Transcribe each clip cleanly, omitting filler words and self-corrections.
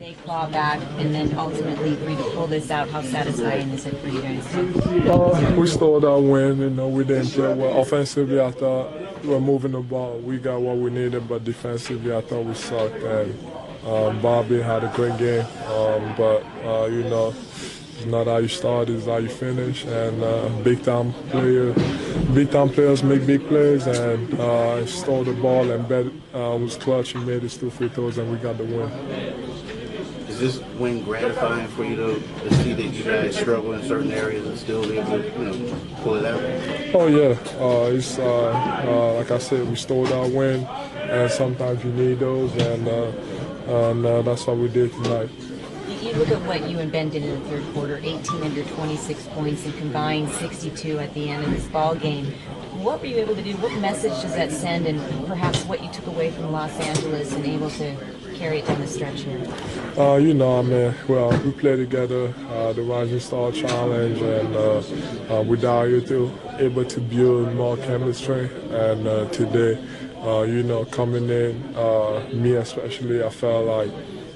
They claw back and then ultimately for you to pull this out. How satisfying is it for you guys? We stole our win. We didn't play well. Offensively, I thought we were moving the ball. We got what we needed, but defensively, I thought we sucked. And Bobby had a great game, but it's not how you start, it's how you finish. And big time players make big plays, and stole the ball and bet was clutch. He made his 2 free throws, and we got the win. Is this win gratifying for you to see that you guys struggle in certain areas and still be able to pull it out? Oh yeah, it's like I said, we stole our win, and sometimes you need those, and that's what we did tonight. You look at what you and Ben did in the third quarter, 18 under 26 points and combined 62 at the end of this ball game. What were you able to do? What message does that send, and perhaps what you took away from Los Angeles and able to carry it down the stretch here? Well, we played together, the Rising Star Challenge, and we're down here too, able to build more chemistry. And today, coming in, me especially, I felt like,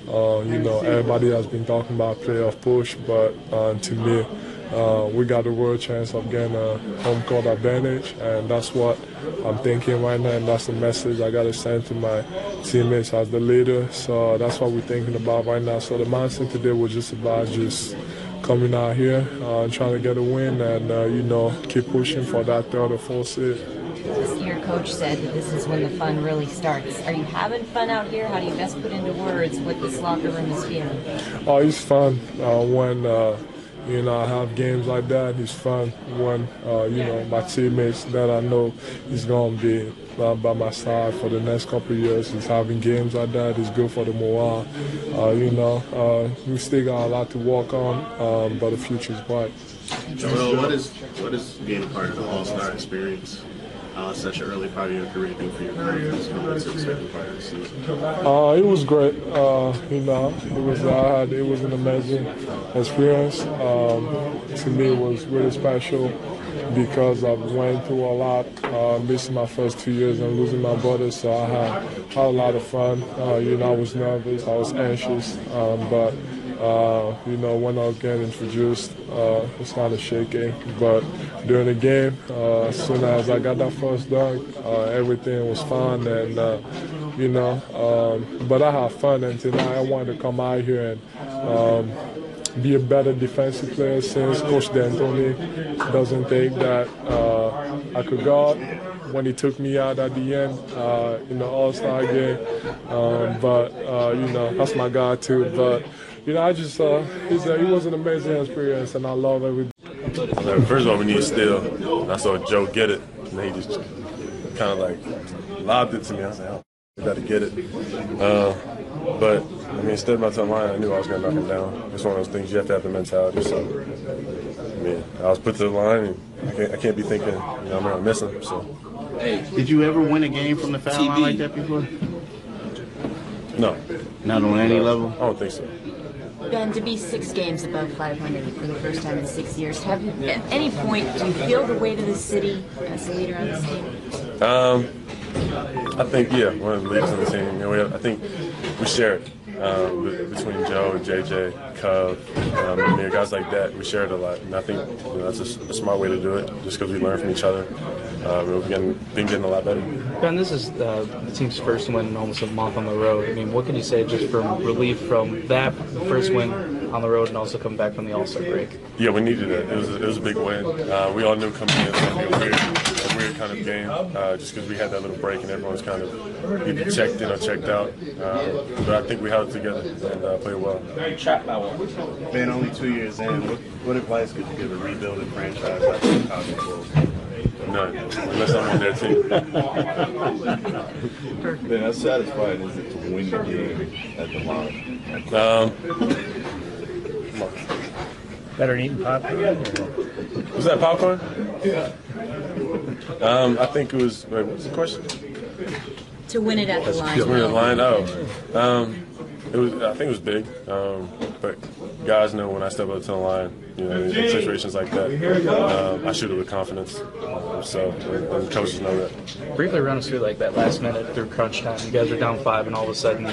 everybody has been talking about playoff push, but to me, we got a real chance of getting a home court advantage, and that's what I'm thinking right now, and that's the message I got to send to my teammates as the leader. So that's what we're thinking about right now. So the mindset today was just about coming out here and trying to get a win and, keep pushing for that third or fourth seed. Your coach said that this is when the fun really starts. Are you having fun out here? How do you best put into words what this locker room is feeling? Oh, it's fun when I have games like that. It's fun when my teammates that I know is going to be by my side for the next couple of years. Is having games like that is good for the morale. We still got a lot to work on, but the future is bright. Joel, what is being a part of the All-Star experience? Such an early part of your career do for your career as compared to the second part of the season? It was great. It was an amazing experience. To me, it was really special because I went through a lot, missing my first 2 years and losing my brother. So I had a lot of fun. I was nervous, I was anxious, but when I was getting introduced, it's kind of shaky. But during the game, as soon as I got that first dunk, everything was fun, and but I had fun. And tonight I wanted to come out here and be a better defensive player, since Coach D'Antoni doesn't think that I could guard when he took me out at the end in the All-Star game. That's my guy too. But it was an amazing experience, and I love every. First of all, we need to steal. And I saw Joe get it, and he just kind of like lobbed it to me. I was like, oh, I got to get it. But instead of my time line, I knew I was going to knock him down. It's one of those things, you have to have the mentality. So, I was put to the line, and I can't be thinking, I'm going to miss him. So. Hey, did you ever win a game from the foul line like that before? No. Not on any level? I don't think so. Ben, to be 6 games above 500 for the first time in 6 years, have you, at any point, do you feel the weight of the city as a leader on this team? I think, one of the leaders on the team. I think we share it between Joe and JJ, Cub, guys like that. We share it a lot, and I think that's a smart way to do it, just because we learn from each other. We've been getting a lot better. Ben, this is the team's first win in almost a month on the road. What can you say just from relief from that first win on the road and also coming back from the All-Star break? Yeah, we needed it. It was a big win. We all knew coming in it was going to be a weird kind of game, just because we had that little break and everyone's kind of either checked in or checked out. But I think we held it together and played well. Ben, only 2 years in, what advice could you give a rebuilding franchise like the Cavaliers? None, unless I'm on their team. Man, how satisfying is it to win the game at the line? Better than eating popcorn? Was that popcorn? Yeah. I think it was. Wait, what's the question? To win it at the line. To win at the line. It I think it was big, but guys know when I step up to the line, in situations like that, I shoot it with confidence. And coaches know that. Briefly run us through like that last minute through crunch time. You guys are down 5, and all of a sudden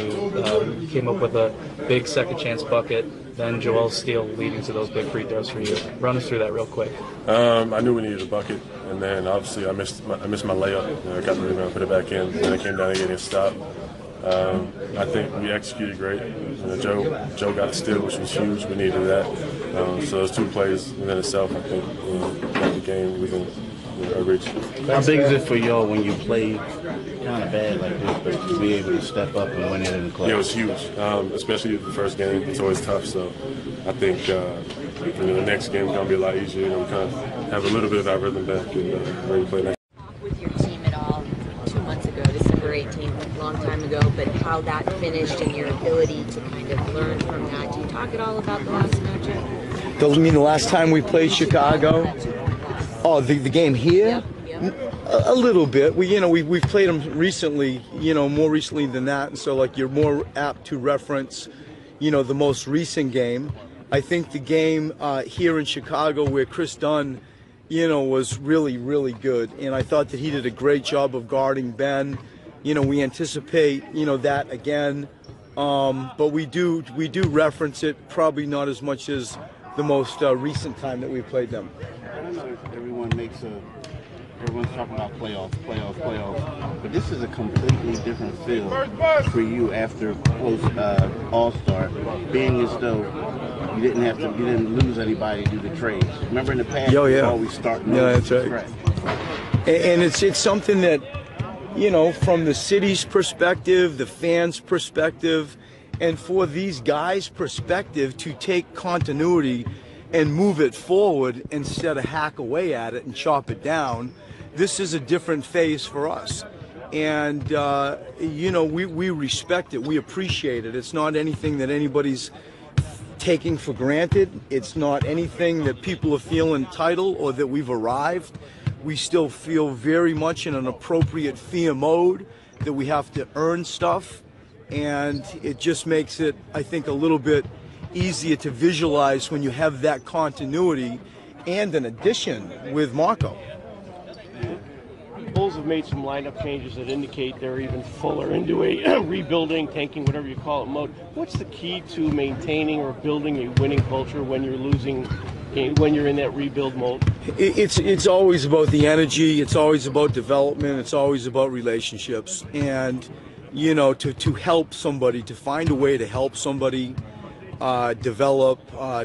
you came up with a big second chance bucket. Then Joel's steal leading to those big free throws for you. Run us through that real quick. I knew we needed a bucket, and then obviously I missed my layup. I got the rebound, put it back in, and then I came down and getting a stop. I think we executed great. Joe got the steal, which was huge. We needed that. So those 2 plays within itself, I think, got the game within our reach. How big is it for y'all when you play kind of bad like this, but to be able to step up and win it in the clutch? Yeah, it was huge, especially the first game. It's always tough. So I think the next game is going to be a lot easier. We kind of have a little bit of our rhythm back and ready to play next. With your team at all 2 months ago, December 18th, a long time ago, but how that finished and your ability to kind of learn from that. Do you talk at all about the last matchup? Doesn't mean the last time we played Chicago? Oh, the game here? Yeah. A little bit. We've played them recently, more recently than that, and so like you're more apt to reference, the most recent game. I think the game here in Chicago where Chris Dunn, was really, really good, and I thought that he did a great job of guarding Ben. We anticipate, that again, but we do reference it, probably not as much as the most recent time that we played them. I don't know if everyone's talking about playoffs, but this is a completely different feel for you after close All-Star, being as though you didn't lose anybody due to trades. Remember in the past, you always start. Yeah, that's right. And it's something that, from the city's perspective, the fans' perspective, and for these guys' perspective to take continuity and move it forward instead of hack away at it and chop it down, this is a different phase for us. And, we respect it. We appreciate it. It's not anything that anybody's taking for granted. It's not anything that people feel entitled or that we've arrived. We still feel very much in an appropriate fear mode that we have to earn stuff. And it just makes it, I think, a little bit easier to visualize when you have that continuity and an addition with Marco. The Bulls have made some lineup changes that indicate they're even fuller into a rebuilding, tanking, whatever you call it, mode. What's the key to maintaining or building a winning culture when you're losing, when you're in that rebuild mode? It's always about the energy. It's always about development. It's always about relationships. And, to help somebody, to find a way to help somebody develop,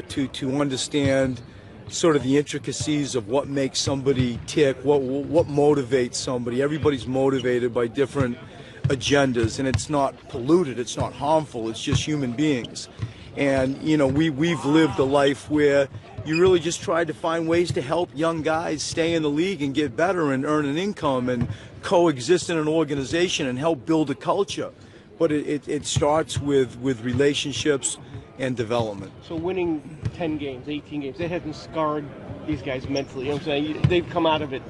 to understand sort of the intricacies of what makes somebody tick, what motivates somebody. Everybody's motivated by different agendas, and it's not polluted, it's not harmful, it's just human beings. And, we've lived a life where you really just tried to find ways to help young guys stay in the league and get better and earn an income and coexist in an organization and help build a culture. But it starts with relationships and development. So winning 10 games, 18 games, that hasn't scarred these guys mentally. You know what I'm saying? They've come out of it.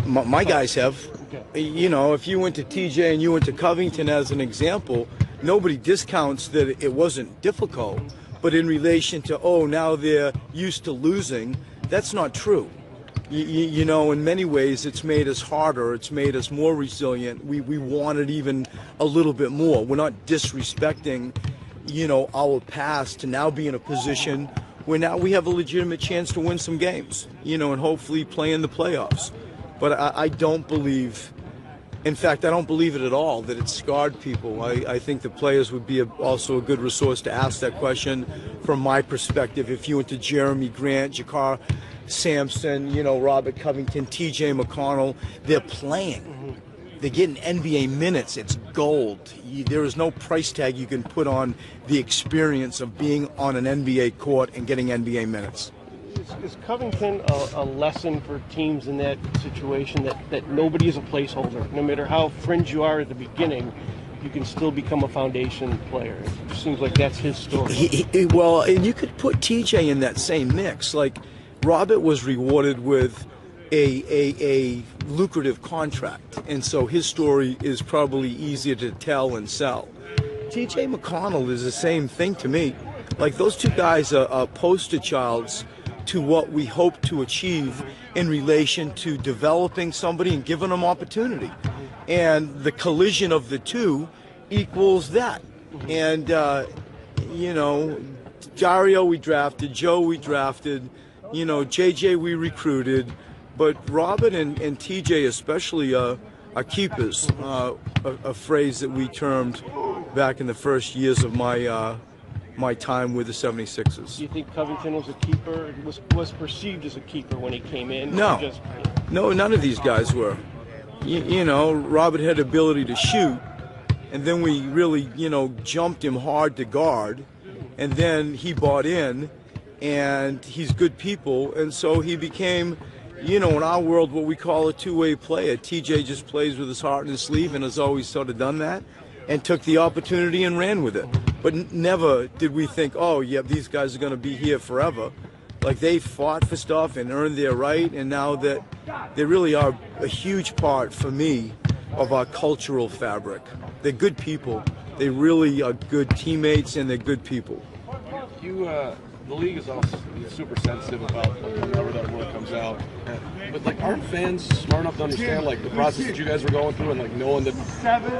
My guys have. Okay. If you went to TJ and you went to Covington as an example, nobody discounts that it wasn't difficult. But in relation to, now they're used to losing, that's not true. In many ways, it's made us harder. It's made us more resilient. We want it even a little bit more. We're not disrespecting, our past to now be in a position where now we have a legitimate chance to win some games, and hopefully play in the playoffs. But I don't believe, in fact, I don't believe it at all that it scarred people. I think the players would be also a good resource to ask that question from my perspective. If you went to Jeremy Grant, Jakar Sampson, Robert Covington, TJ McConnell, they're playing. They're getting NBA minutes. It's gold. There is no price tag you can put on the experience of being on an NBA court and getting NBA minutes. Is Covington a lesson for teams in that situation, that nobody is a placeholder? No matter how fringe you are at the beginning, you can still become a foundation player. It seems like that's his story. Well, and you could put TJ in that same mix. Like, Robert was rewarded with a lucrative contract, and so his story is probably easier to tell and sell. T.J. McConnell is the same thing to me. Like, those two guys are poster childs to what we hope to achieve in relation to developing somebody and giving them opportunity. And the collision of the two equals that. And, you know, Dario we drafted, Joe we drafted, you know, JJ we recruited, but Robert and TJ especially are keepers, a phrase that we termed back in the first years of my time with the 76ers. Do you think Covington was a keeper, was perceived as a keeper when he came in? No, no, none of these guys were. You know, Robert had the ability to shoot, and then we really, you know, jumped him hard to guard, and then he bought in, and he's good people, and so he became, you know, in our world, what we call a two-way player. TJ just plays with his heart in his sleeve and has always sort of done that and took the opportunity and ran with it. But never did we think, oh, yeah, these guys are going to be here forever. Like, they fought for stuff and earned their right, and now that they really are a huge part, for me, of our cultural fabric. They're good people. They really are good teammates, and they're good people. The league is also super sensitive about whenever that word comes out. But, like, aren't fans smart enough to understand, like, the process that you guys were going through and, like, knowing that,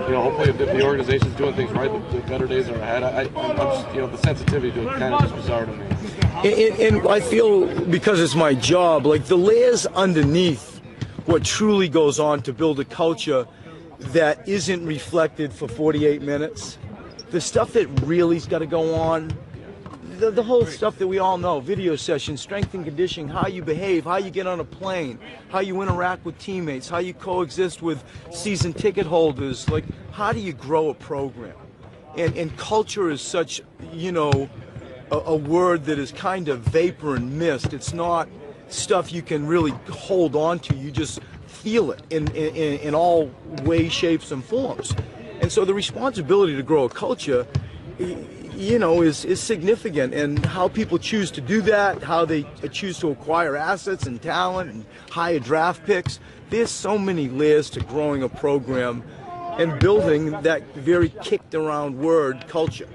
you know, hopefully if the organization's doing things right, the better days are ahead? I'm just, you know, the sensitivity to it kind of just bizarre to me. And I feel, because it's my job, like, the layers underneath what truly goes on to build a culture that isn't reflected for 48 minutes, the stuff that really's got to go on, the whole stuff that we all know, video sessions, strength and conditioning, how you behave, how you get on a plane, how you interact with teammates, how you coexist with season ticket holders, like, how do you grow a program? And culture is such, you know, a word that is kind of vapor and mist. It's not stuff you can really hold on to. You just feel it in all ways, shapes, and forms. And so the responsibility to grow a culture, you know, is significant, and how people choose to do that, how they choose to acquire assets and talent and hire draft picks. There's so many layers to growing a program and building that very kicked around word, culture.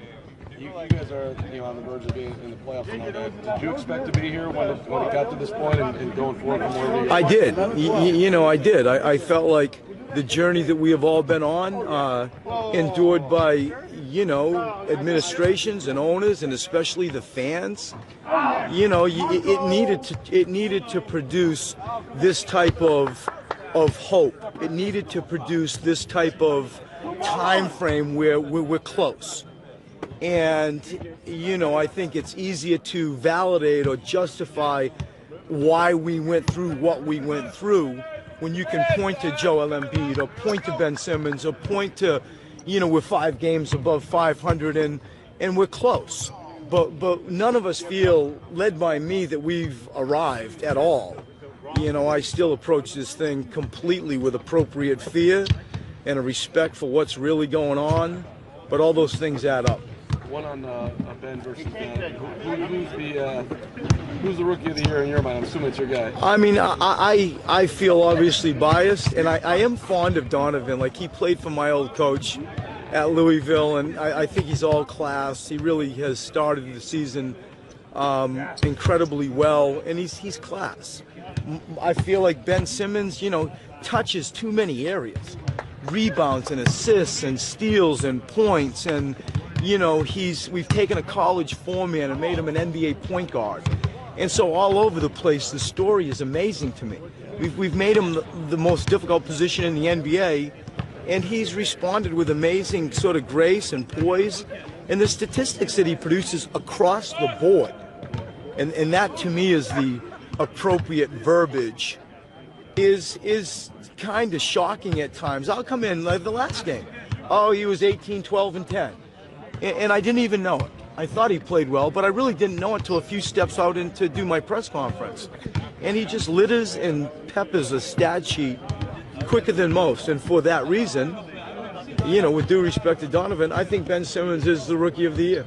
You guys are, you know, on the verge of being in the playoffs and all that. Did you expect to be here when it got to this point and going forward from where you I did. You know, I did. I felt like the journey that we have all been on, endured by, you know, administrations and owners, and especially the fans, you know, it needed to produce this type of hope. It needed to produce this type of time frame where we're close. And, you know, I think it's easier to validate or justify why we went through what we went through when you can point to Joel Embiid or point to Ben Simmons or point to, you know, we're 5 games above 500 and we're close. But none of us feel, led by me, that we've arrived at all. You know, I still approach this thing completely with appropriate fear and a respect for what's really going on, but all those things add up. One on Ben versus Ben. Who's the rookie of the year in your mind? I'm assuming it's your guy. I mean, I feel obviously biased, and I am fond of Donovan. Like, he played for my old coach at Louisville, and I think he's all class. He really has started the season incredibly well, and he's class. I feel like Ben Simmons, you know, touches too many areas. Rebounds and assists and steals and points, and, you know, we've taken a college four-man and made him an NBA point guard. And so all over the place, the story is amazing to me. We've made him the most difficult position in the NBA, and he's responded with amazing sort of grace and poise. And the statistics that he produces across the board, and that to me is the appropriate verbiage, is kind of shocking at times. I'll come in like the last game. Oh, he was 18, 12, and 10. And I didn't even know it. I thought he played well, but I really didn't know until a few steps out in to do my press conference. And he just litters and peppers a stat sheet quicker than most. And for that reason, you know, with due respect to Donovan, I think Ben Simmons is the rookie of the year.